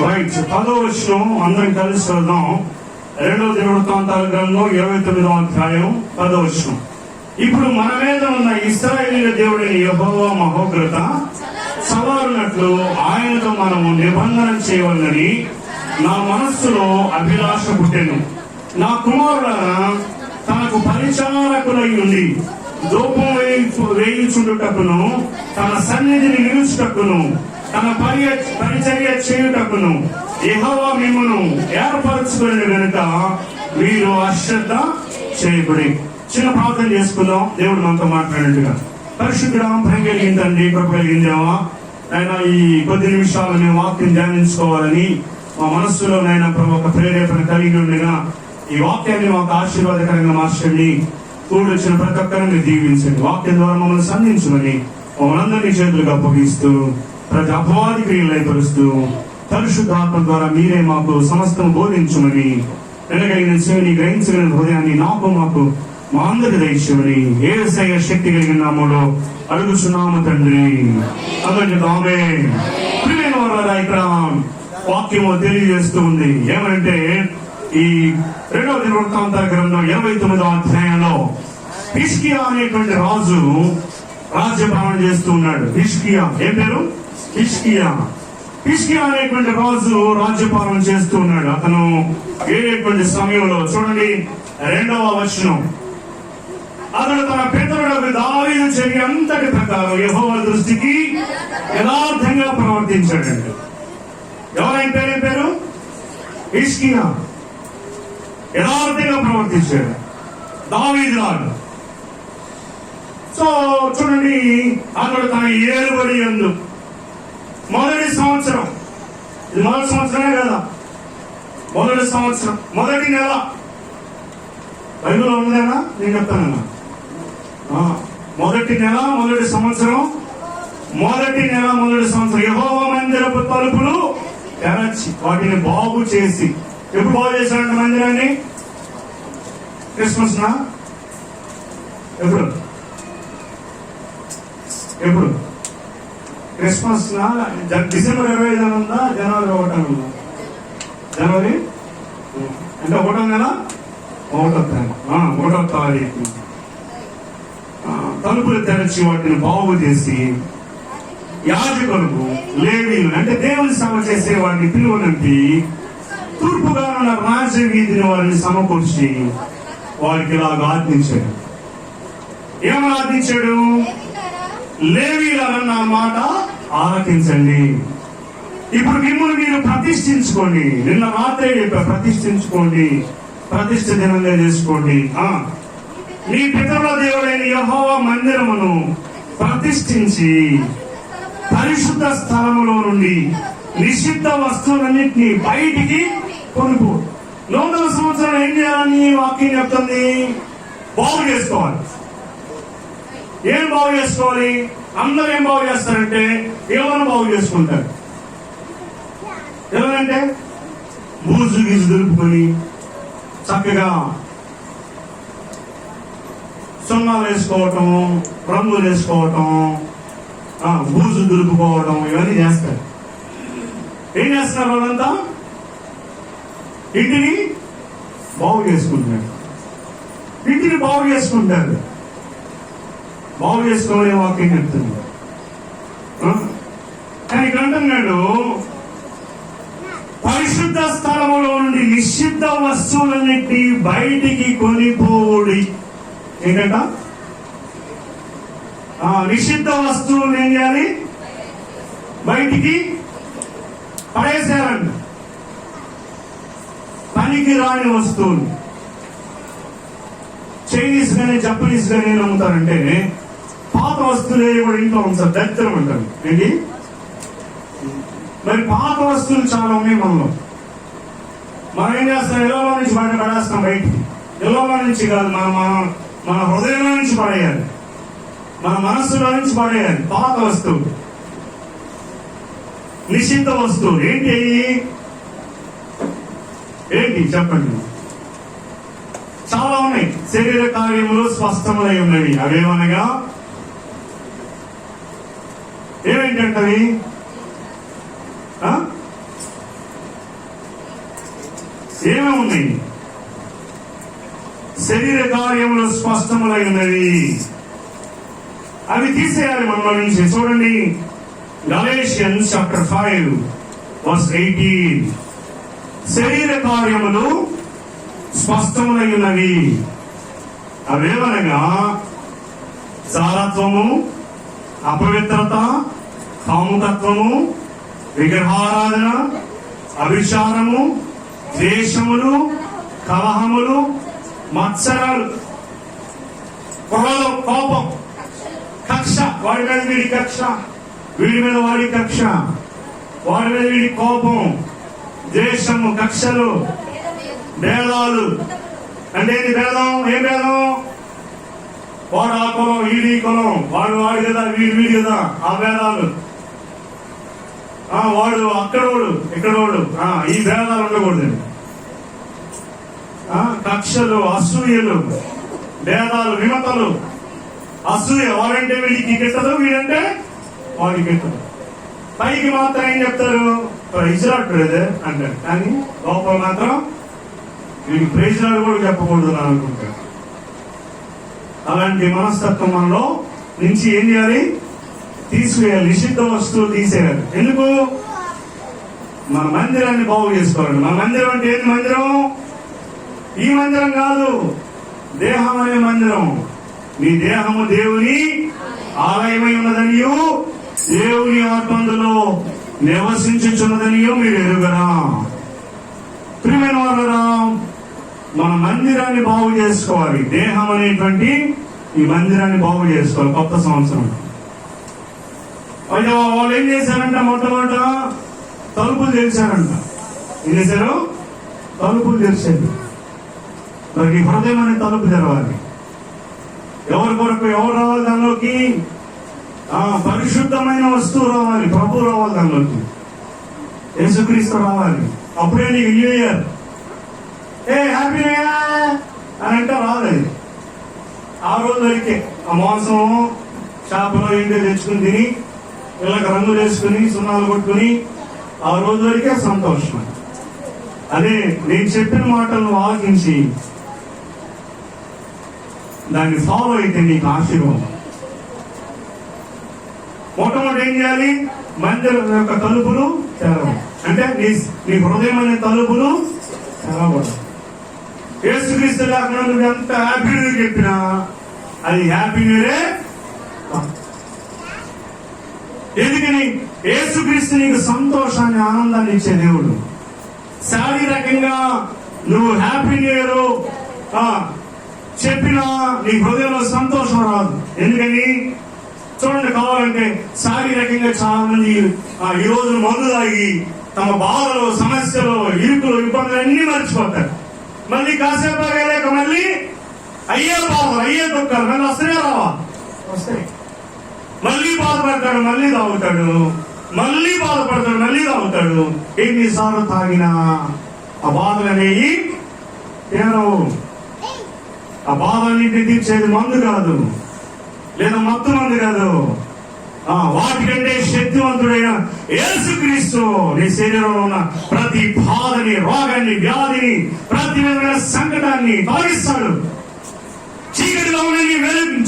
Right, 10వ వచనం అందరం కలిసి చదువుదాం. 2వ దినవృత్తాంతాల గ్రంథం 29వ అధ్యాయం 10వ వచనం. ఇప్పుడు మన మీద ఉన్న ఇశ్రాయేలీయుల దేవుడైన యెహోవా మహోగ్రత చల్లారినట్లు ఆయనతో మనము నిబంధన చేయవలనని నా మనస్సులో అభిలాష పుట్టెను. నా కుమారులారా, తనకు పరిచారకులై ఉండి ధూపం వేయించుటకును, తన సన్నిధిని నిలుచుటకును, తన పరిచర్య చేయుటకును యెహోవా మిమ్మును ఏర్పరచుకుని గనుక మీరు అశ్రద్ధ చేయబడి. చిన్న ప్రార్థన చేసుకుందాం. దేవుడు మనతో మాట్లాడినట్టుగా. పరిశుద్ధుడా, ప్రేమ కలిగిన తండ్రి, కృప కలిగిన దేవా, ఆయన ఈ కొద్ది నిమిషాలు మేము వాక్యం ధ్యానించుకోవాలని మా మనస్సులో నాయన ఒక ప్రేరేపణ కలిగి ఉండగా ఈ వాక్యాన్ని మాకు ఆశీర్వాదకరంగా మార్చండి. కూడొచ్చిన ప్రతి ఒక్కరిని మీరు దీవించండి. వాక్యం ద్వారా మమ్మల్ని సంధించమని మమ్మల్ని అందరినీ చేతులుగా అప్పగిస్తూ ప్రతి అపవాది క్రియలు ఏర్పరుస్తూ పరిశుద్ధాత్మ ద్వారా మీరే మాకు సమస్తం బోధించమని, వెనగలిగిన చెవిని గ్రహించగలిగిన హృదయాన్ని నాకు మాకు మా అందరికి దయచేయమని యేసయ్య శక్తి కలిగిన నామములో అడుగుచున్నాము తండ్రి. అందరికీ ఆమేన్. ప్రియమైన వారలారా, ఇక్కడ వాక్యము తెలియజేస్తూ ఉంది. ఏమంటే ఈ 2వ దినవృత్తాంతాల గ్రంథం 29వ అధ్యాయంలో హిజ్కియా అనేటువంటి రాజు రాజ్యపాలన చేస్తూ ఉన్నాడు. హిజ్కియా, ఏం పేరు? హిజ్కియా అనేటువంటి రాజు రాజ్యపాలన చేస్తూ ఉన్నాడు. అతను ఏటువంటి సమయంలో చూడండి 2వ వచనం. అతడు తన పితరులకు దావీదు చర్య అంతటి ప్రకారం యెహోవా దృష్టికి యథార్థంగా ప్రవర్తించాడండి. ఎవరైనా పేరు? హిజ్కియా యథార్థంగా ప్రవర్తించాడు, దావీదు లాగా. సో చూడండి, అతడు తన ఏలుబడి యందు మొదటి సంవత్సరం, ఇది మొదటి సంవత్సరమే కదా, మొదటి సంవత్సరం మొదటి నెల బైబిల్లో ఉందేనా? నేను చెప్తానన్నా. మొదటి నెల మొదటి సంవత్సరం యెహోవా మందిరపు తలుపులు తెరచి వాటిని బాగు చేసి. ఎప్పుడు బాగు చేశాడంటే మందిరాన్ని? క్రిస్మస్ నా? ఎప్పుడు క్రిస్మస్ నా? డిసెంబర్ 25 ఉందా, జనవరి 1 ఉందా? జనవరి అంటే 1వ నెల 1వ తారీఖు తలుపులు తెరచి వాటిని బాగు చేసి యాజకులకు, లేవీయులు అంటే దేవుని సేవ చేసే వారిని పిలువనంపి తూర్పుగా ఉన్న రాజవీధిని వారిని సమకూర్చి వారికి ఇలాగ ఆజ్ఞించాడు. ఏమని ఆజ్ఞించాడు? లేవీయులారా, నా మాట ఆలకించండి. ఇప్పుడు మిమ్మల్ని మీరు ప్రతిష్ఠించుకోండి. నిన్న రాత్రే చెప్పా, ప్రతిష్ఠించుకోండి, ప్రతిష్ఠ దినంగా చేసుకోండి. మీ పితరుల దేవుడైన యెహోవా మందిరమును ప్రతిష్ఠించి పరిశుద్ధ స్థలములో నుండి నిషిద్ధ వస్తువులన్నింటినీ బయటికి కొనుక్కో. 100వ సంవత్సరం ఏం చేయాలని వాక్యం చెప్తుంది? బాగు చేసుకోవాలి. ఏం బాగు చేసుకోవాలి? అందరూ ఏం బాగు చేస్తారంటే ఎవరు బాగు చేసుకుంటారు. ఎవరంటే బూజు గీజు దులుపుకొని చక్కగా సున్నాలు వేసుకోవటం, రంగులు వేసుకోవటం, బూజు దులుపుకోవటం, ఇవన్నీ చేస్తారు. ఏం చేస్తున్నారు? వాళ్ళంతా ఇంటిని బాగు చేసుకుంటున్నారు. బాగు చేసుకోవాలనే వాక్యం చెప్తుంది. కానీ అంటున్నాడు, పరిశుద్ధ స్థలములో నుండి నిషిద్ధ వస్తువులన్నిటి బయటికి కొనిపోవుడి. ఏంటంట? నిషిద్ధ వస్తువులు ఏం చేయాలి? బయటికి పడేసేయాలండి. పనికి రాని వస్తువులు చైనీస్ గానీ జపనీస్ గానీ ఏం అమ్ముతారంటే పాత వస్తువులు కూడా ఇంట్లో ఉంచారు, దరిద్రం అంటారు. ఏంటి మరి పాత వస్తువులు చాలా ఉన్నాయి మనలో. మనం ఏం చేస్తాం? ఇళ్ళలో నుంచి బయట పడేస్తాం. బయటికి ఇళ్ళలో నుంచి కాదు, మన హృదయంలో నుంచి పడేయాలి, మన మనస్సులో నుంచి పడేయాలి. పాత వస్తువులు, నిషిద్ధ వస్తువులు ఏంటి చెప్పండి. చాలా ఉన్నాయి. ఉన్నాయి. శరీర కార్యములు స్పష్టములై ఉన్నవి. అవేమనగా ఏమేంటంటవి? ఏమేమి ఉన్నాయి? శరీర కార్యములు స్పష్టములై ఉన్నవి. అవి తీసేయాలి మనలో నుంచి. చూడండి, గలేషియన్స్ చాప్టర్ 5 వర్స్ 18. శరీర కార్యములు స్పష్టములై ఉన్నవి. అవేమనగా జారత్వము, అపవిత్రత, కాముకత్వము, విగ్రహారాధన, అభిచారము, ద్వేషములు, కలహములు, మత్సరాలు, కోపం, కక్ష. వాడి మీద వీడి కక్ష, వీడి మీద వాడి కక్ష, వాడి మీద వీడి కోపం, ద్వేషము, కక్షలు, భేదాలు. అంటే ఏంటి భేదం? ఏం భేదం? వాడు ఆ కులం, వీడి కులం, వాడు కదా, వీడి కదా, ఆ భేదాలు. వాడు అక్కడోడు, ఇక్కడోడు, ఈ భేదాలు ఉండకూడదండి. కక్షలు, అసూయలు, భేదాలు, విమతలు, అసూయ. వాడంటే వీడికి గిట్టదు, వీడంటే వాడికి గిట్టదు. పైకి మాత్రం ఏం చెప్తారు? ప్రైజ్ లార్డ్ బ్రదర్ అంటారు, కానీ లోపల మాత్రం వీడికి ప్రైజ్ లార్డ్ కూడా చెప్పకూడదు అని అనుకుంటారు. అలాంటి మనస్తత్వం మనలో నుంచి ఏం చేయాలి? తీసివేయాలి. నిషిద్ధ వస్తువులు తీసేయాలి. ఎందుకు? మన మందిరాన్ని బాగు చేసుకోవాలి. మన మందిరం అంటే ఏంటి? మందిరం ఈ మందిరం కాదు, దేహం అనే మందిరం. మీ దేహము దేవుని ఆలయమై ఉన్నదనియు, దేవుని ఆత్మందులో నివసించుచున్నదనియు మీరు ఎరుగరా? ప్రియమైన వారరా, మన మందిరాన్ని బాగు చేసుకోవాలి. దేహం అనేటువంటి ఈ మందిరాన్ని బాగు చేసుకోవాలి. కొత్త సంవత్సరం అయితే వాళ్ళు ఏం చేశారంట? మొట్టమొదట తలుపులు తెరిచారంట. ఏం చేశారు? తలుపులు తెరిచారు. మరి హృదయం అనే తలుపు తెరవాలి. ఎవరి కొరకు? ఎవరు రావాలి దానిలోకి? పరిశుద్ధమైన వస్తువు రావాలి, ప్రభు రావాలి దానిలోకి, యేసుక్రీస్తు రావాలి. అప్పుడే నీకు new year, happy new year అని అంటే రాలేదు. ఆ రోజు వరకే ఆ మాంసం చేపలో ఏంటో తెచ్చుకుని తిని, వీళ్ళకి రంగులు వేసుకుని, సున్నాలు కొట్టుకుని, ఆ రోజు వరకే సంతోషం. అదే నేను చెప్పిన మాటలను ఆలోచించి దాన్ని ఫాలో అయితే నీకు ఆశీర్వాదం. మొట్టమొదటి ఏం చేయాలి? మందిరం యొక్క తలుపులు తెరవాలి. అంటే నీ హృదయం అనే తలుపులు తెరవబడాలి. యేసుక్రీస్తు లేకుండా నువ్వు ఎంత హ్యాపీ న్యూ ఇయర్ చెప్పినా అది హ్యాపీ న్యూ ఇయరే. ఎందుకని? యేసుక్రీస్తు నీకు సంతోషాన్ని, ఆనందాన్ని ఇచ్చే దేవుడు. శారీరకంగా నువ్వు హ్యాపీ న్యూ ఇయర్ చెప్పినా నీ హృదయంలో సంతోషం రాదు. ఎందుకని? చూడండి, కావాలంటే శారీరకంగా చాలా మంది ఈ రోజు మందు తాగి తమ బాధలు, సమస్యలు, ఇరుకులు, ఇబ్బందులు అన్ని మర్చిపోతారు. మళ్ళీ కాసేపు లేక మళ్ళీ అయ్యే బాధలు, అయ్యే దుఃఖాలు మళ్ళీ వస్తాయా? రావా? వస్తాయి. మళ్ళీ బాధపడతాడు, మళ్ళీ తాగుతాడు, మళ్ళీ బాధపడతాడు, మళ్ళీ తాగుతాడు. ఎన్నిసార్లు తాగినా ఆ బాధలు అనేవి తీరవు. ఆ బాధలన్నింటినీ తీర్చేది మందు కాదు, లేదా మత్తు మందు కాదు. వాటికంటే శక్తివంతుడైన యేసుక్రీస్తు నీ శరీరంలో ఉన్న ప్రతి బాధని, రోగాన్ని, వ్యాధిని, ప్రతి విధమైన సంకటాన్ని తొలగిస్తాడు. చీకటిలో ఉన్న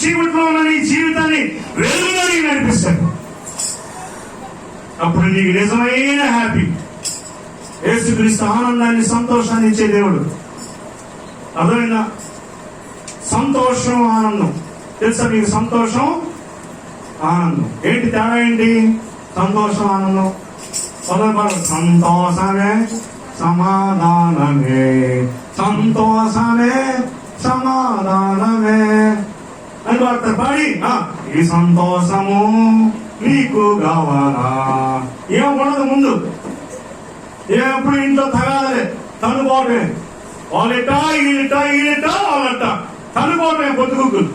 చీకటిలో ఉన్న నీ జీవితాన్ని వెలుగులో నడిపిస్తాడు. అప్పుడు నీకు నిజమైన హ్యాపీ. యేసుక్రీస్తు ఆనందాన్ని, సంతోషాన్ని ఇచ్చే దేవుడు. అర్థమైందా? సంతోషం, ఆనందం. తెలుసా మీకు? సంతోషం, ఆనందం ఏంటి తేడా? ఏంటి సంతోషం, ఆనందం? సంతోషమే సమాధానమే, సంతోషమే సమాధానమే అని వాడతారు. పాడి ఈ సంతోషము నీకు కావాలా? ఏమకూడదు ముందు. ఎప్పుడు ఇంట్లో తగాలే, తనుకోవటమే. వాళ్ళెట్టా వీళ్ళెట్టా వాళ్ళట్ట తనుకోవటమే. పొద్దుగుక్కులు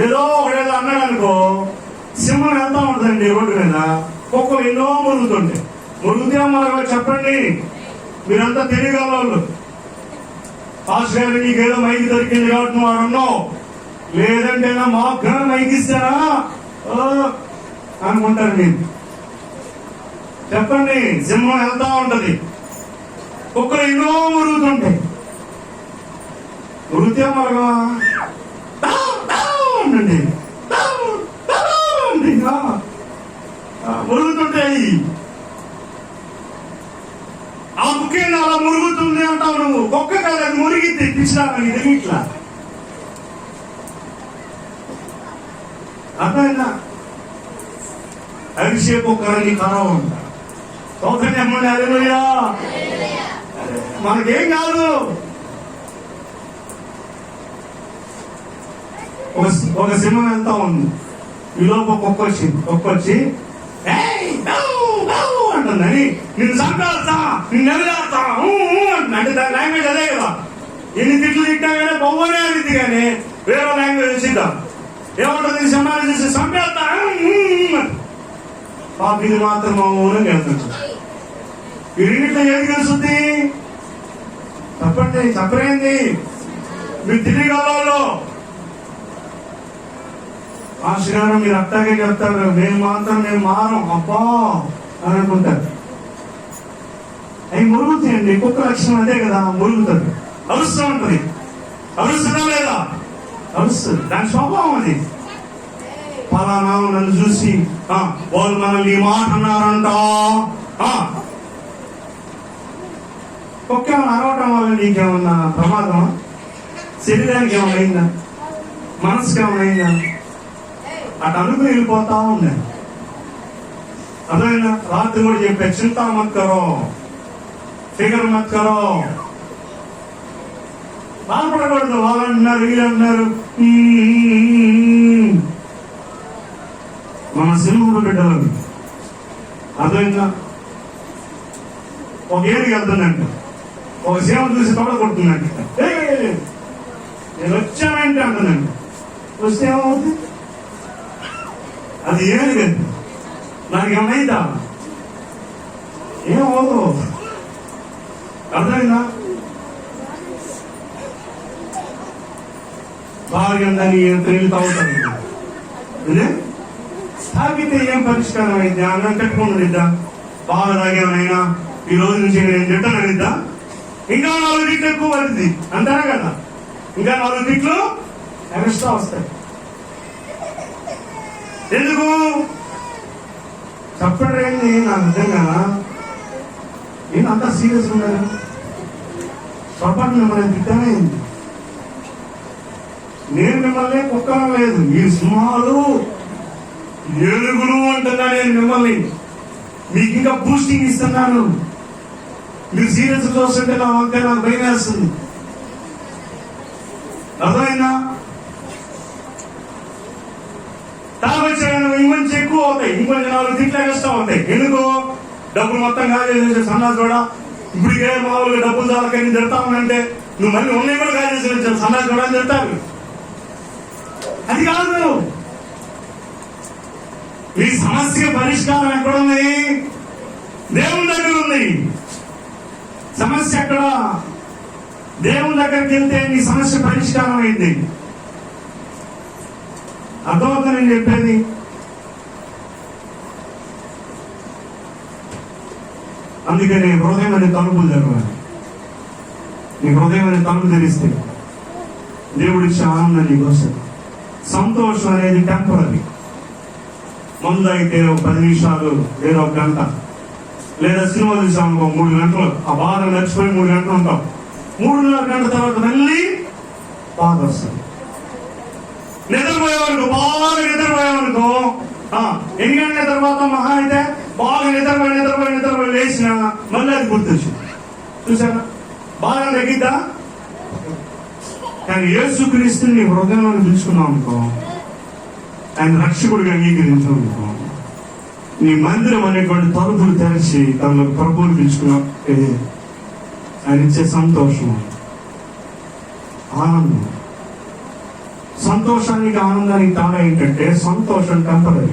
ఏదో ఒకటేదో అన్నాడు అనుకో, సింహం వెళ్తా ఉంటుందండి రోడ్డు మీద, కుక్కలు ఎన్నో మురుగుతుంటాయి. మురుగుతే మనకు చెప్పండి, మీరంతా తెలియగల వాళ్ళు. పాస్టర్ గారు నీకేదో మైకి దొరికింది కాబట్టి నువ్వు అన్నావు, లేదంటే మాకు కానీ మైకి ఇస్తారా అనుకుంటారు. మీరు చెప్పండి, సింహం వెళ్తా ఉంటది, కుక్కలు ఎన్నో మురుగుతుంటాయి. మురిగితే మరగా అండి మురుగుతుంటాయి. ఆ ముఖ్యంగా అలా మురుగుతుంది అంటావు నువ్వు. కుక్క కాదు, అది మురిగితే పిచ్చిదానికి తెలియట్లా. అర్థమైందా? అరిసేపు ఒక్కరిని కరావు ఉంటా. మనకేం కాదు. ఒక సింహం వెళ్తా ఉంది, ఈ లోపల కుక్క వచ్చి అంటుందని నిన్ను చంపేస్తా, నిన్ను ఎదురేస్తా అంటే దాని లాంగ్వేజ్ అదే కదా. ఎన్ని తిట్లు తిట్టా కానీ బొమ్మనే అనేది కానీ వేరే లాంగ్వేజ్ వచ్చిద్దాం. ఏమంటుంది? సింహాన్ని చూసి చంపేస్తా. పాప ఇది మాత్రం మౌనంగా వెళ్తుంది. ఈ రెండిట్లో ఏది తెలుస్తుంది? తప్పండి, తప్పరేంది? మీరు తిరిగి కాలంలో ఆశగారు మీరు అట్టాగే చెప్తారు, మేము మారం అబ్బా అని అనుకుంటారు. అవి మురుగుతాయండి. కుక్క లక్షణం అదే కదా, మురుగుతుంది, అరుస్తూ ఉంటుంది. అరుస్తుందా లేదా? అరుస్తుంది, దాని స్వభావం అది. పలానా నన్ను చూసి వాళ్ళు మనల్ని ఈ మాట అన్నారంట. కుక్క ఏమైనా అరవటం వల్ల నీకేమన్నా ప్రమాదమా? శరీరానికి ఏమైనా అయిందా? మనసుకి ఏమైనా అయిందా? అటు అనుకుని వెళ్ళిపోతా ఉన్నాయి. అదైనా రాత్రి కూడా చెప్పే, చింతా మత్ కరో, ఫికర్ మత్ కరో, బాధపడకూడదు. వాళ్ళు అంటున్నారు, వీళ్ళు అంటున్నారు. మన సింహుడు బిడ్డలు అదైనా ఒక ఏడికి వెళ్తుందంట, ఒక సేవ చూసి తోడ కొడుతుందంట. నేను వచ్చానంటే అంటుందంట. వస్తే ఏమవుతుంది? అది ఏమి లేదు, నాకు ఏమైందా? ఏమవుదు. అర్థమైందా? భార్య ఉందని నీళ్ళు తాగుతాను. తాగితే ఏం పరిష్కారం అయింది? అన్నం కట్టుకుంటుందిద్దా? బాగా తాగేమైనా ఈ రోజు నుంచి నేను తింటాననిద్దా? ఇంకా 4 తిట్లు ఎక్కువ పడుతుంది, అంతేనా కదా? ఇంకా 4 తిట్లు ఎక్స్ట్రా వస్తాయి. ఎందుకు చెప్పండి? ఏంది నాకు అర్థం కదా. నేను అంతా సీరియస్ ఉన్నాను. పొరపాటు మిమ్మల్ని తిట్టానేంది? నేను మిమ్మల్ని కుక్కడం లేదు. ఈ సింహాలు ఏనుగులు అంటున్నా నేను మిమ్మల్ని. మీకు ఇంకా బూస్టింగ్ ఇస్తున్నాను. మీరు సీరియస్ చూస్తుంటే నా వంకాయ నాకు భయం వేస్తుంది. అర్థమైందా? తాగొచ్చాను ఇంకొంచెం ఎక్కువ అవుతాయి, ఇంకొంచెం 4 తిట్లు ఎక్స్ట్రా అవుతాయి. ఎందుకు? డబ్బులు మొత్తం కాజేసి సన్నాసి కూడా ఇప్పటికే మామూలుగా డబ్బులు చాలకని తిడతామనంటే నువ్వు మళ్ళీ ఉన్నాయి కూడా కాజేసి వచ్చాను సన్నాసి కూడా అని తిడతారు. అది కాదు. ఈ సమస్య పరిష్కారం ఎక్కడుంది? దేవుని దగ్గర ఉంది. సమస్య ఎక్కడ? దేవుని దగ్గరికి వెళ్తే నీ సమస్య పరిష్కారం అయింది. అర్థమవుతా నేను చెప్పేది? అందుకని హృదయం అనే తలుపులు తెరవాలి. నీ హృదయం అనే తలుపు తెరిస్తే దేవుడిచ్చే ఆనందం నీకు వస్తుంది. సంతోషం అనేది టెంపరీ. ముందు అయితే 10 నిమిషాలు లేదా 1 గంట, లేదా సినిమా చూసాం 3 గంటలు, ఆ బాధ నచ్చిపోయి 3 గంటలు ఉంటాం. 3.5 గంటల తర్వాత మళ్ళీ బాధ వస్తుంది. నిద్రపోయేవానుకో, బాగా నిద్రపోయేవానుకో, ఎన్ని గంటల తర్వాత మహా అయితే బాగా నిద్రపోయి లేచిన మళ్ళీ అది గుర్తొచ్చింది. చూసారా? బాగా తగ్గిద్దా? కానీ యేసుక్రీస్తుని నీ హృదయంలో పిలుచుకున్నావు అనుకో, ఆయన రక్షకుడిగా అంగీకరించావు అనుకో, నీ మందిరం అనేటువంటి తలుపులు తెరిచి తనలో ప్రభువుని పిలుచుకున్నావు. ఆయన ఇచ్చే సంతోషం, ఆనందం. సంతోషానికి ఆనందానికి తేడా ఏంటంటే, సంతోషం టెంపరీ,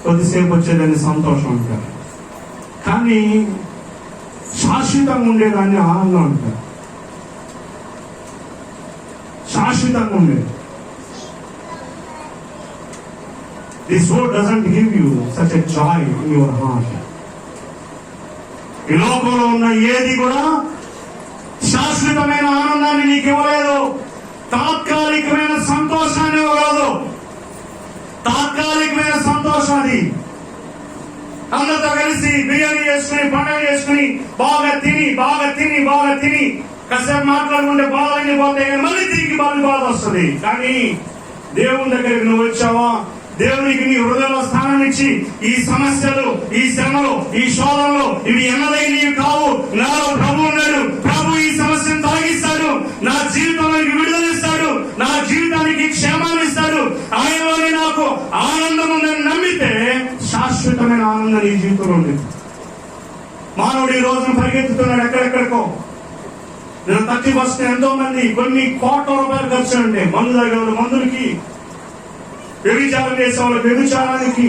కొద్దిసేపు వచ్చేదాన్ని సంతోషం అంటారు. కానీ శాశ్వతంగా ఉండేదాన్ని ఆనందం అంటారు. శాశ్వతంగా ఉండేది. This world doesn't give you such a joy in your heart. ఈ లోకంలో ఉన్న ఏది కూడా శాశ్వతమైన ఆనందాన్ని నీకు ఇవ్వలేదు. తాత్కాలికమైన సంతోషాన్ని ఇవ్వగలదు. తాత్కాలికమైన సంతోషం అది. అందరితో కలిసి బిర్యానీ చేసుకుని పండుగ చేసుకుని బాగా తిని కాసేపు మాట్లాడుకుంటే బాధలన్నీ పోతాయి, కానీ మళ్ళీ తిరిగి బాధ వస్తుంది. కానీ దేవుని దగ్గరికి నువ్వు వచ్చావా, దేవునికి నీ హృదయంలో స్థానం ఇచ్చి ఈ సమస్యలు, ఈ శ్రమలు, ఈ శోధనలు ఇవి ఎన్నదైనవి కావు, నాలో ప్రభు ఉన్నాడు, ప్రభు ఈ సమస్యను తొలగిస్తాడు, నా జీవితానికి విడుదలిస్తాడు, నా జీవితానికి క్షేమాన్ని ఇస్తాడు, ఆయనలోనే నాకు ఆనందం ఉందని నమ్మితే శాశ్వతమైన ఆనందం నీ జీవితంలో ఉంది. మానవుడు ఈ రోజున పరిగెత్తుతున్నాడు ఎక్కడెక్కడికో. నేను 31st ఎంతో మంది కొన్ని కోట్ల రూపాయలు ఖర్చు అంటే మందు తాగేవాళ్ళు మందులకి, వ్యభిచారం చేసే వాళ్ళు వ్యభిచారానికి,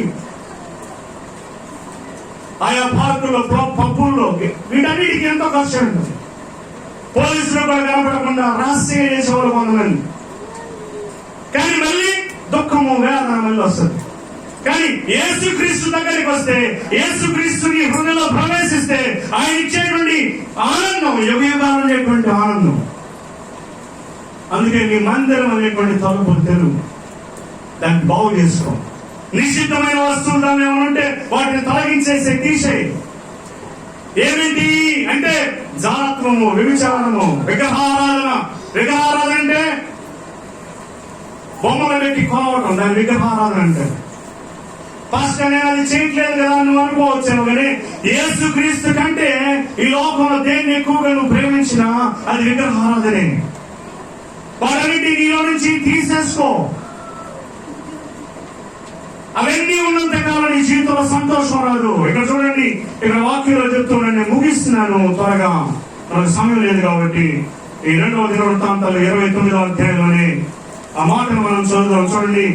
ఆయా పార్కుల్లో పబ్బుల్లో వీటన్నిటికీ ఎంతో ఖర్చు ఉంటుంది. పోలీసులు కూడా కనపడకుండా రహస్యంగా చేసేవాళ్ళు కొంతమంది. కానీ మళ్ళీ దుఃఖము వేదన మళ్ళీ వస్తుంది. కానీ యేసుక్రీస్తు దగ్గరికి వస్తే, యేసుక్రీస్తుని హృదయంలో ప్రవేశిస్తే ఆయన ఇచ్చేటువంటి ఆనందం యుగయుగాలు అనేటువంటి ఆనందం. అందుకే నీ మందిరం అనేటువంటి తలుపులు తెరువు, దాన్ని బాగు చేసుకో. నిశ్చితమైన వస్తువులు దాన్ని ఏమైనా ఉంటే వాటిని తొలగించేసే, తీసేయి. ఏమిటి అంటే జాలత్వము, వ్యభిచారము, విగ్రహారాధన. విగ్రహారాధన అంటే బొమ్మలు పెట్టి కొనవటం, దాని విగ్రహారాధన అంటే. పాస్టర్ నేను అది చేయట్లేదు కదా నువ్వు అనుకోవచ్చాను, కానీ యేసుక్రీస్తు కంటే ఈ లోకంలో దేన్ని ఎక్కువగా నువ్వు ప్రేమించినా అది విగ్రహారాధనే. వాటన్నిటి నీలో నుంచి తీసేసుకో. అవన్నీ ఉన్నంత కాలం నీ జీవితంలో సంతోషం రాదు. ఇక్కడ చూడండి, ఇక్కడ వాక్యంలో చెప్తున్నాను, నేను ముగిస్తున్నాను త్వరగా, మనకు సమయం లేదు కాబట్టి. ఈ 2వ దినవృత్తాంతాలు 29వ అధ్యాయంలోనే ఆ మాటను మనం చదువుదాం. చూడండి,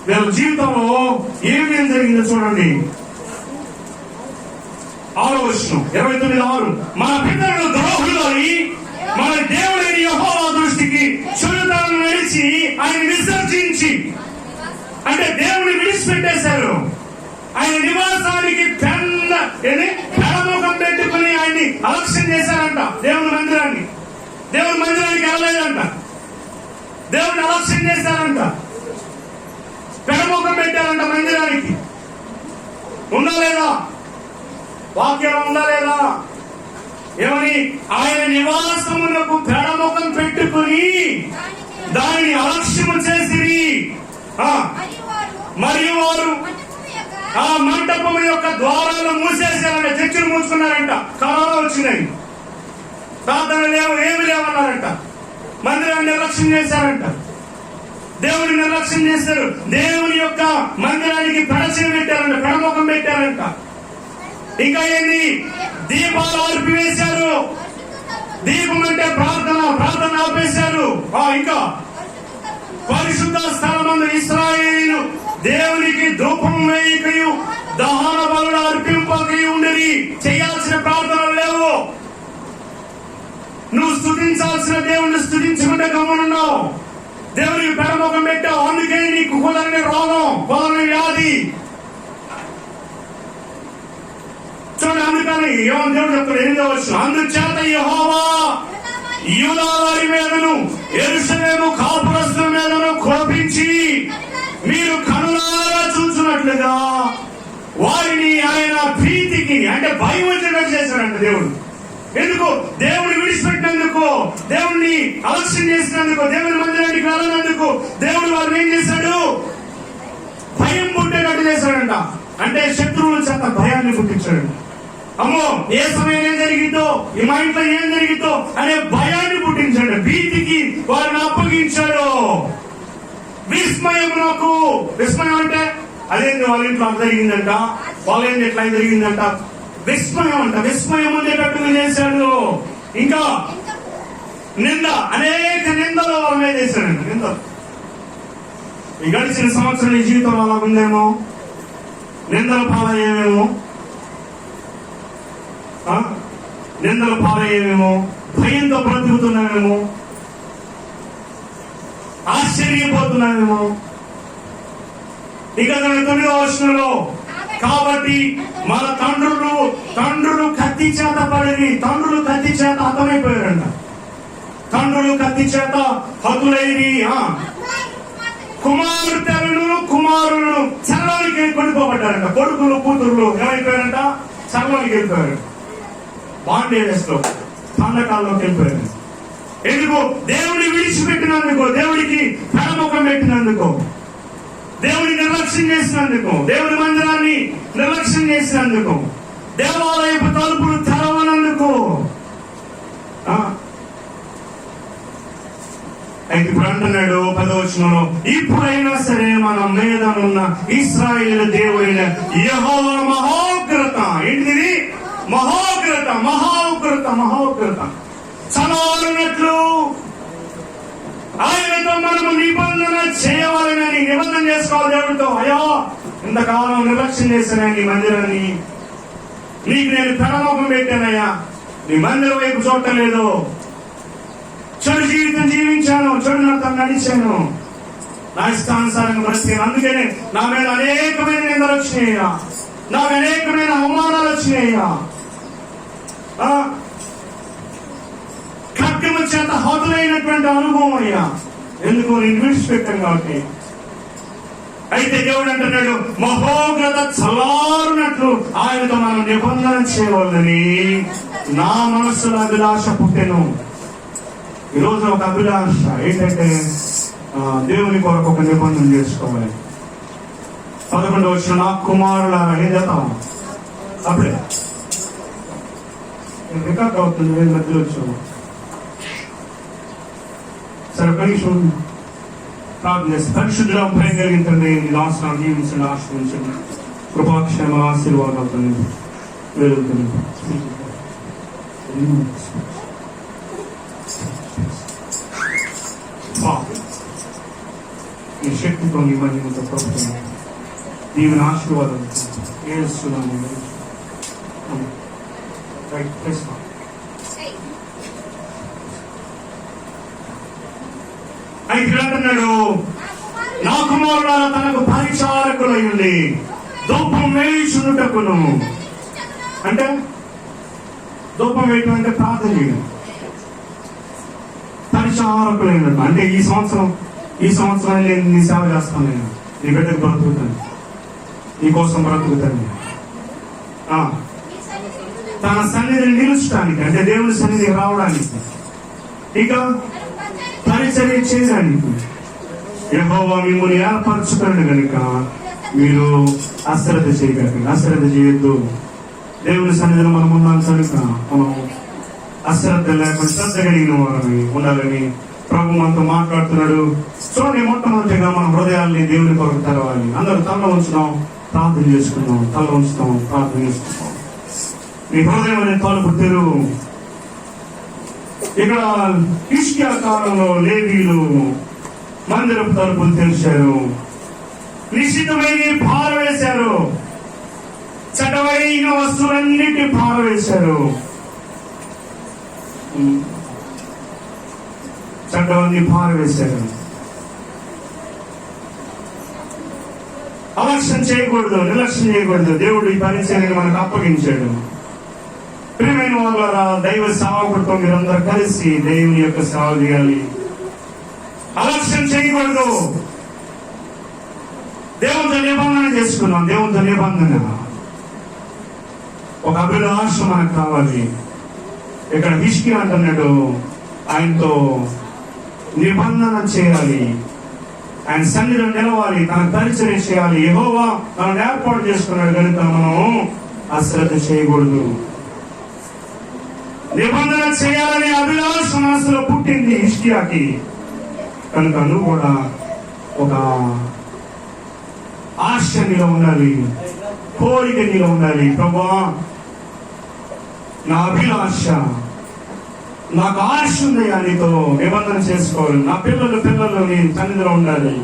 వీళ్ళ జీవితంలో ఏమేం జరిగిందో చూడండి. 6వ వచనం 29:6. మన పితరులు ద్రోహులని మన దేవుడైన యెహోవా దృష్టికి చెడుతనం నడిచి ఆయన విసర్జించి, అంటే దేవుని విడిచిపెట్టేశారు. ఆయన నివాసానికి పెడముఖం పెట్టుకుని ఆయన్ని అలక్ష్యం చేశారంట. దేవుని మందిరానికి వెళ్ళలేదంట. దేవుని అలక్ష్యం చేశారంట. పెడముఖం పెట్టారంట మందిరానికి. ఉందా లేదా? వాక్యం ఉందా లేదా? ఏమని? ఆయన నివాసమునకు పెడముఖం పెట్టుకుని దానిని అలక్ష్యము చేసిరి. మరియు వారు ఆ మంటపం యొక్క ద్వారాలను మూసేశారంట. చర్చలు మూసుకున్నారంట. కరోనా వచ్చినాయి, ప్రార్థనలు లేవు, ఏమి లేవన్నారంట. మందిరాన్ని నిర్లక్ష్యం చేశారంట. దేవుని నిర్లక్ష్యం చేశారు. దేవుని యొక్క మందిరానికి పెడచెవి పెట్టారంట, పెడముఖం పెట్టారంట. ఇంకా ఏంది? దీపాలు ఆర్పివేశారు. దీపం అంటే ప్రార్థన ఆపేశారు. ఇంకా పరిశుద్ధ స్థలమందు ఇశ్రాయేలీయులు దేవునికి ధూపం వేయకయు దహన బలులు అర్పింపకయు ఉండేది. చేయాల్సిన ప్రార్థనలు లేవు. నువ్వు స్తుతించాల్సిన దేవుణ్ణి స్తుతించకుండా గమనున్నావు. దేవునికి పెడముఖం పెట్టావు. అందుకే నీకు కుదరని రోగం, కుదరని వ్యాధి. చూడండి, అందుకని ఏమని దేవుడు చెప్తాడు? 8వ వచనం. అందుచేత యెహోవా యూదా వారి మీదను యెరూషలేము కాపురస్తుల మీదను కోపించి మీరు కనులారా చూస్తున్నట్లుగా వారిని ఆయన భీతికి, అంటే భయం వచ్చేటట్టు చేశాడంట దేవుడు. ఎందుకు? దేవుని విడిచిపెట్టినందుకు, దేవుణ్ణి అలక్ష్యం చేసినందుకు, దేవుని మందిరానికి వెళ్ళినందుకు దేవుడు వారిని ఏం చేశాడు? భయం పుట్టేటట్టు చేశాడంట. అంటే శత్రువుల చేత భయాన్ని పుట్టించాడు. అమ్మో, ఏ సమయం ఏం జరిగిందో, ఈ మా ఇంట్లో ఏం జరిగిందో అనే భయాన్ని పుట్టించాడు. భీతికి వారిని అప్పగించాడు. విస్మయం అంటే అదేంటి, వాళ్ళ ఇంట్లో అంత జరిగిందంట, వాళ్ళ ఇంట్లో ఎట్లా జరిగిందంట, విస్మయం అంట. విస్మయం ఉండేటట్టుగా చేశాడు. ఇంకా నింద, అనేక నిందలు వాళ్ళ మీద చేశాడంట. నిందలు. ఈ గడిచిన సంవత్సరం నీ జీవితంలో అలా ఉందేమో, నిందల పాలయ్యేమేమో, భయంతో బ్రతుకుతున్నామేమో. చెరిగిపోతున్నామేమో. ఇక 9వ వచనంలో, కాబట్టి మన తండ్రులు కత్తి చేత పడి, తండ్రులు కత్తి చేత హతమైపోయారంట. తండ్రులు కత్తి చేత హతులైరి, కుమారులను చర్వానికి కొనుక్కోబడ్డారంట. కొడుకులు కూతుర్లు ఏమైపోయారంట? చర్వానికి వెళ్ళిపోయారు. బాండేజెస్ లో, తండకాల్లోకి వెళ్ళిపోయారు. ఎందుకు? దేవుడిని విడిచిపెట్టినందుకు, దేవుడికి పెడముఖం పెట్టినందుకు, దేవుని నిర్లక్ష్యం చేసినందుకు, దేవుని మందిరాన్ని నిర్లక్ష్యం చేసినందుకు, దేవాలయపు తలుపులు తెరవనందుకు. అయితే ఇప్పుడు అంటున్నాడు 10వ వచనంలో, ఇప్పుడైనా సరే మన మీద ఉన్న ఇశ్రాయేలు దేవుడైన యెహోవా మహోగ్రత. ఏంటిది? మహోగ్రత, మహోగ్రత, మహోగ్రత చలారునట్లు ఆయనతో మనము నిబంధన చేయవాలని, నిబంధన చేసుకోవాలి దేవుడితో. అయ్యో, ఇంతకాలం నిర్లక్ష్యం చేశానయ్యా నీ మందిరాన్ని, నీకు నేను పెడమోకం పెట్టానయ్యా, నీ మందిరం వైపు చూడలేదు, చెడు జీవితం జీవించాను, చెడు నాతో నడిచాను, నా ఇష్టానుసారంగా బ్రతికాను. అందుకనే నా మీద అనేకమైన నిందలు వచ్చినాయ్యా, నాకు అనేకమైన అవమానాలు వచ్చినాయ్యా, ఖడ్గము చేత హతులైనటువంటి అనుభవం అయ్యా. ఎందుకు? నేను విడిచిపెట్టాను కాబట్టి. అయితే దేవుడు అంటున్నాడు, మహోగ్రత చల్లారునట్లు ఆయనతో మనం నిబంధన చేయవాలని నా మనస్సులో అభిలాష పుట్టెను. ఈరోజు ఒక అభిలాష ఏంటంటే, దేవుని కొరకు ఒక నిబంధన చేసుకోవాలి. 11వ వచనం, నా కుమారులారా, ఏం చేద్దాం? అప్పుడే రికార్డ్ అవుతుంది, మధ్యలో వచ్చాము. సరే, కనీసం ప్రార్థన చేస్తే, పరిశుద్ధుల భయం కలిగించండి, రాష్ట్రం జీవించండి, ఆశ్రయించండి, కృపాక్షేమ ఆశీర్వాదాలతో వెలుగుతుంది. ఈ శక్తితో నీ మహిమతో ప్రభుత్వం దీవెన ఆశీర్వాదం ఏస్తున్నాను. అయితే అంటున్నాడు, నా కుమారులారా తనకు పరిచారకులై ఉండి ధూపం వేయుచున్నటకును. అంటే ధూపం వేయటం అంటే ప్రార్థన చేయడం. పరిచారకులైనట్టు అంటే ఈ సంవత్సరం నేను నీ సేవ చేస్తాను, నేను నీ బిడ్డకు బ్రతుకుతాను, నీ కోసం బ్రతుకుతాను. తన సన్నిధిని నిలుచడానికి, అంటే దేవుని సన్నిధికి రావడానికి, ఇక పరిచర్య చేయడానికి యెహోవా మిమ్మల్ని ఏర్పరచుకున్నాడు కనుక మీరు అశ్రద్ధ చేయకండి. అశ్రద్ధ చేయొద్దు. దేవుని సన్నిధిలో మనం ఉన్నాం కనుక మనం అశ్రద్ధ లేకుండా శ్రద్ధ కలిగిన వారని ఉండాలని ప్రభు మనతో మాట్లాడుతున్నాడు. చూడండి, మొట్టమొదటిగా మన హృదయాల్ని దేవుని కొరకు తెరవాలి. అందరూ తల ఉంచుదాం, ప్రార్థన చేసుకుందాం. తల ఉంచుతాం, ప్రార్థన చేసుకుందాం. మీ హృదయం అనే తలుపు తెరువు. ఇక్కడ హిజ్కియా కాలంలో లేవీయులు మందిరపు తలుపులు తెరిచారు, నిషిద్ధమైన పారవేశారు, చెడ్డవైన వస్తువులన్నిటి పారవేశారు, చెడ్డవన్నీ పారవేశారు. అలక్ష్యం చేయకూడదు, నిర్లక్ష్యం చేయకూడదు. దేవుడు ఈ పరిచయాన్ని మనకు అప్పగించాడు. ప్రియమైన వాళ్ళ దైవ సేవకుడితో మీరందరూ కలిసి దేవుని యొక్క సేవ చేయాలి. అలక్ష్యం చేయకూడదు. దేవునితో నిబంధన చేసుకున్నాం. దేవునితో నిబంధన, ఒక అభిలాష మనకు కావాలి. ఇక్కడ హిజ్కియా అంటున్నాడు, ఆయనతో నిబంధన చేయాలి, ఆయన సన్నిధిలో నిలవాలి, తన పరిచర్య చేయాలి. యెహోవా తనను ఏర్పాటు చేసుకున్నాడు కనుక మనం అశ్రద్ధ చేయకూడదు. నిబంధన చేయాలనే అభిలాష మనసులో పుట్టింది హిజ్కియాకి. కనుక నువ్వు కూడా ఒక ఆశ నీలో ఉండాలి, కోరిక నీలో ఉండాలి. ప్రభువా, నా అభిలాష, నాకు ఆశ ఉందయ్యా, నీతో నిబంధన చేసుకోవాలి. నా పిల్లలు నీ సన్నిధిలో ఉండాలి.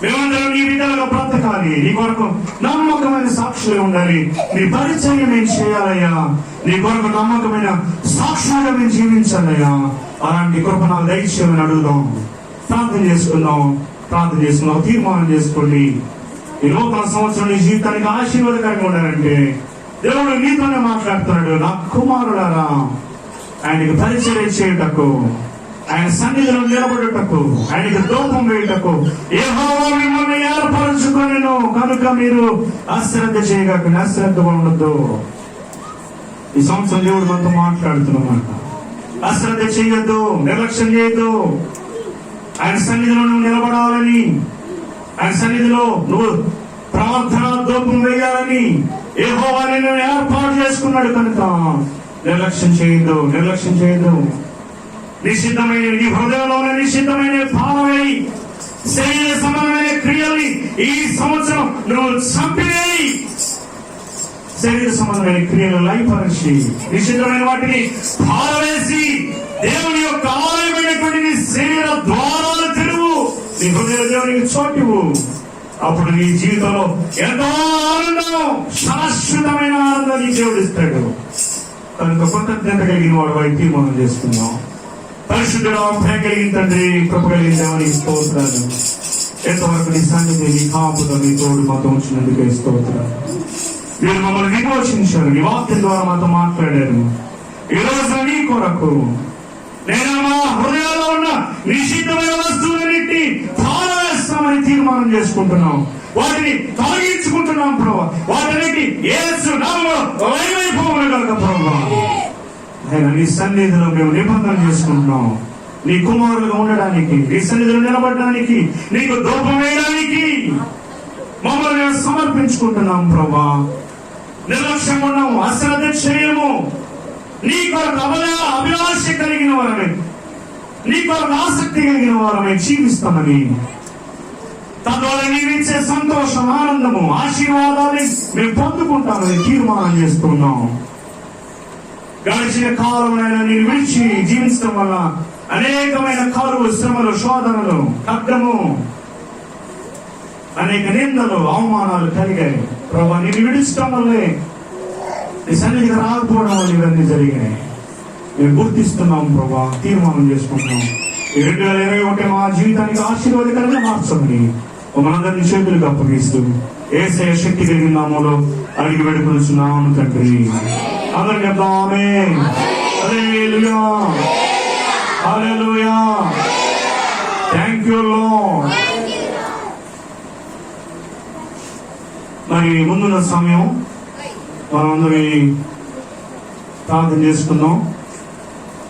మేమందరం నీ బిడ్డలుగా బ్రతకాలి. నీ కొరకు నమ్మకమైన సాక్షులు ఉండాలి. నీ పరిచయం మేము చేయాలయ్యా. నీ కొరకు నమ్మకమైన సాక్షులుగా మేము జీవించాలయ్యా. అలాంటి కృప నాకు దయచేయమని అడుగుదాం. ప్రార్థన చేసుకుందాం, తీర్మానం చేసుకోండి. ఈ నూతన సంవత్సరం నీ జీవితానికి ఆశీర్వాదకరంగా ఉండాలంటే దేవుడు నీతోనే మాట్లాడుతున్నాడు. నా కుమారులారా, ఆయనకి పరిచర్య చేయుటకు, ఆయన సన్నిధిలో నిలబడుటకు, ఆయనకి ధూపం వేయుటకు యెహోవా మిమ్మల్ని ఏర్పరచుకొనెను కనుక మీరు అశ్రద్ధ చేయకండి, అశ్రద్ధగా ఉండొద్దు. ఈ సంవత్సరం దేవుడు మనతో మాట్లాడుతున్నమాట. అశ్రద్ధ చేయొద్దు, నిర్లక్ష్యం చేయొద్దు. ఆయన సన్నిధిలో నువ్వు నిలబడాలని, ఆయన సన్నిధిలో నువ్వు ప్రార్థన ధూపం వేయాలని యెహోవా నిన్ను ఏర్పాటు చేసుకున్నాడు కనుక నిర్లక్ష్యం చేయొద్దు. నిషిద్ధమైన నీ హృదయంలోనే నిషిద్ధమైన పాలమై శరీర సంబంధమైన క్రియల్ని ఈ సంవత్సరం నువ్వు చంపివేయి. శరీర సంబంధమైన క్రియలు లయపరిచి నిషిద్ధమైన వాటిని పారవేసి దేవుని యొక్క ఆలయమైనటువంటి నీ శరీర ద్వారాలు తెరువు, నీ హృదయ దేవునికి చోటివు. అప్పుడు నీ జీవితంలో ఎంతో ఆనందం, శాశ్వతమైన ఆనందం నీ దేవుడు ఇస్తాడు. కనుక కృతజ్ఞత కలిగిన వాడు తీర్మానం చేసుకుందాం. పరిశుద్ధుడు, ప్రేమ కలిగిన తండ్రి, కృప కలిగిన దేవానికి స్తోత్రాలు. ఎంతవరకు నీ సన్నిధి, నీ కాపుతో, నీ తోడు మాతో ఉంచినందుకే స్తోత్రాలు. మీరు మమ్మల్ని విమోచించారు, నీ వాక్యం ద్వారా మాతో మాట్లాడారు. ఈ రోజు నీ కొరకు నేను మా హృదయాల్లో ఉన్న నిషిద్ధమైన వస్తువులన్నింటినీ పారవేస్తామని తీర్మానం చేసుకుంటున్నాం. వాటిని తొలగించుకుంటున్నాం ప్రభు. వాటిని యేసు నామములో లయమైపోవునుగాక ప్రభు. ఆయన నీ సన్నిధిలో మేము నిబంధన చేసుకుంటున్నాం. నీ కుమారులుగా ఉండడానికి, నీ సన్నిధిలో నిలబడడానికి, నీకు ధూపం వేయడానికి మమ్మల్ని మేము సమర్పించుకుంటున్నాం ప్రభా. నిర్లక్ష్యం ఉన్నాము, అశ్రద్ధ చేయము. నీ కొరకు అభిలాష కలిగిన వారమే, నీ కొరకు ఆసక్తి కలిగిన వారమే జీవిస్తామని, తద్వారా నీవిచ్చే సంతోషం, ఆనందము, ఆశీర్వాదాన్ని మేము పొందుకుంటామని తీర్మానం చేస్తున్నాం. గడిచిన కాలంలో నేను విడిచి జీవించడం వల్ల అనేకమైన కరువు, శ్రమలు, శోధనలు, ఖడ్గము, అనేక నిందలు, అవమానాలు కలిగాయి ప్రభా. నేను విడిచడం వల్లే, నీ సన్నిధికి రాకపోవడం వల్ల ఇవన్నీ జరిగాయి. మేము గుర్తిస్తున్నాం ప్రభా, తీర్మానం చేసుకుంటున్నాం. ఈ 2021 మా జీవితానికి ఆశీర్వాదకరంగా మార్చమని మనందరినీ చేతులకు అప్పగిస్తూ యేసయ్య శక్తి కలిగిన నామములో అడిగి వేడుకొనుచున్నాను తండ్రి. అందరికీ ఆమేన్. హల్లెలూయా, హల్లెలూయా. Thank you lord. మరి ముందున్న సమయం మనం అందరి ప్రార్థన చేసుకుందాం.